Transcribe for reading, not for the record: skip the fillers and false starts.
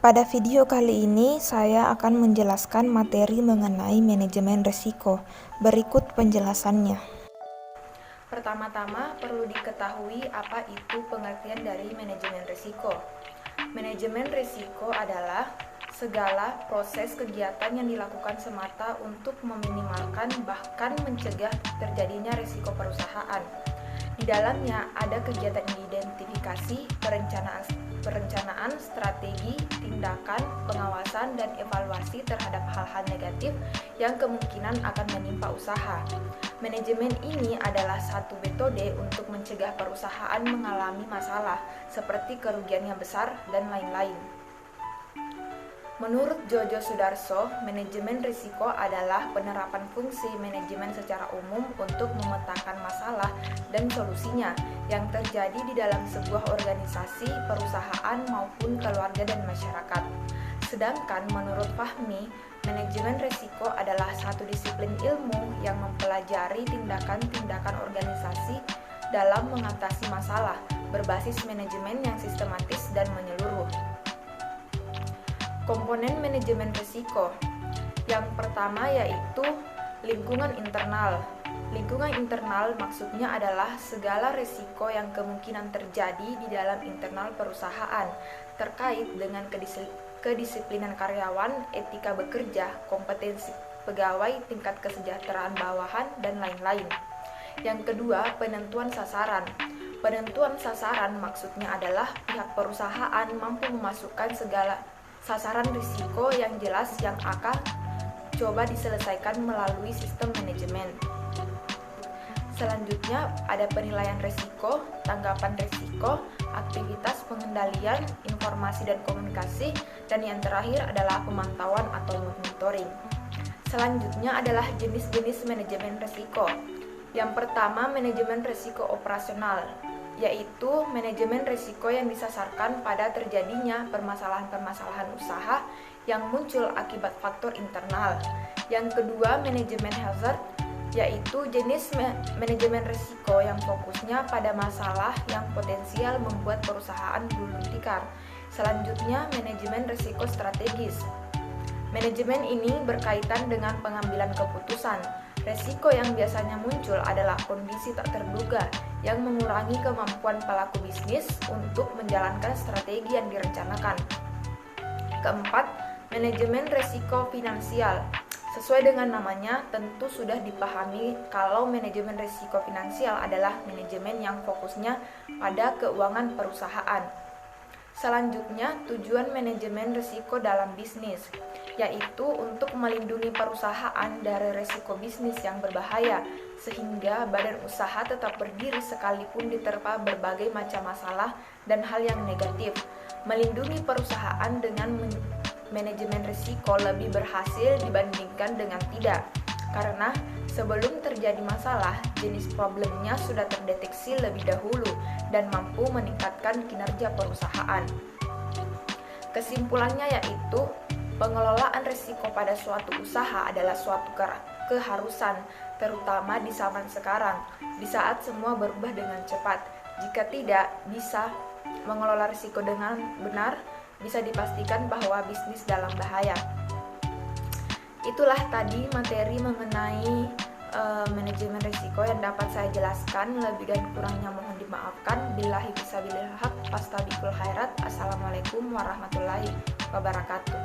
Pada video kali ini, saya akan menjelaskan materi mengenai manajemen risiko. Berikut penjelasannya. Pertama-tama, perlu diketahui apa itu pengertian dari manajemen risiko. Manajemen risiko adalah segala proses kegiatan yang dilakukan semata untuk meminimalkan bahkan mencegah terjadinya risiko perusahaan. Di dalamnya ada kegiatan identifikasi, perencanaan, strategi, tindakan, pengawasan, dan evaluasi terhadap hal-hal negatif yang kemungkinan akan menimpa usaha. Manajemen ini adalah satu metode untuk mencegah perusahaan mengalami masalah seperti kerugian yang besar dan lain-lain. Menurut Jojo Sudarso, manajemen risiko adalah penerapan fungsi manajemen secara umum untuk memetakan masalah dan solusinya yang terjadi di dalam sebuah organisasi, perusahaan, maupun keluarga dan masyarakat. Sedangkan menurut Fahmi, manajemen risiko adalah satu disiplin ilmu yang mempelajari tindakan-tindakan organisasi dalam mengatasi masalah berbasis manajemen yang sistematis dan menyeluruh. Komponen manajemen risiko. Yang pertama yaitu lingkungan internal. Lingkungan internal maksudnya adalah segala risiko yang kemungkinan terjadi di dalam internal perusahaan terkait dengan kedisiplinan karyawan, etika bekerja, kompetensi pegawai, tingkat kesejahteraan bawahan, dan lain-lain. Yang kedua, penentuan sasaran. Penentuan sasaran maksudnya adalah pihak perusahaan mampu memasukkan segala sasaran risiko yang jelas yang akan coba diselesaikan melalui sistem manajemen. Selanjutnya ada penilaian risiko, tanggapan risiko, aktivitas pengendalian, informasi dan komunikasi, dan yang terakhir adalah pemantauan atau monitoring. Selanjutnya adalah jenis-jenis manajemen risiko. Yang pertama, manajemen risiko operasional, yaitu manajemen risiko yang disasarkan pada terjadinya permasalahan-permasalahan usaha yang muncul akibat faktor internal. Yang kedua, manajemen hazard, yaitu jenis manajemen risiko yang fokusnya pada masalah yang potensial membuat perusahaan gulung tikar. Selanjutnya, manajemen risiko strategis. Manajemen ini berkaitan dengan pengambilan keputusan. Risiko yang biasanya muncul adalah kondisi tak terduga yang mengurangi kemampuan pelaku bisnis untuk menjalankan strategi yang direncanakan. Keempat, manajemen risiko finansial. Sesuai dengan namanya, tentu sudah dipahami kalau manajemen risiko finansial adalah manajemen yang fokusnya pada keuangan perusahaan. Selanjutnya, tujuan manajemen risiko dalam bisnis, yaitu untuk melindungi perusahaan dari risiko bisnis yang berbahaya, sehingga badan usaha tetap berdiri sekalipun diterpa berbagai macam masalah dan hal yang negatif. Melindungi perusahaan dengan manajemen risiko lebih berhasil dibandingkan dengan tidak, karena sebelum terjadi masalah, jenis problemnya sudah terdeteksi lebih dahulu dan mampu meningkatkan kinerja perusahaan. Kesimpulannya yaitu, pengelolaan risiko pada suatu usaha adalah suatu keharusan, terutama di zaman sekarang, di saat semua berubah dengan cepat. Jika tidak bisa mengelola risiko dengan benar, bisa dipastikan bahwa bisnis dalam bahaya. Itulah tadi materi mengenai manajemen risiko yang dapat saya jelaskan. Lebih dan kurangnya mohon dimaafkan. Billahi fisabilil haq, fastabiqul khairat. Assalamualaikum warahmatullahi wabarakatuh.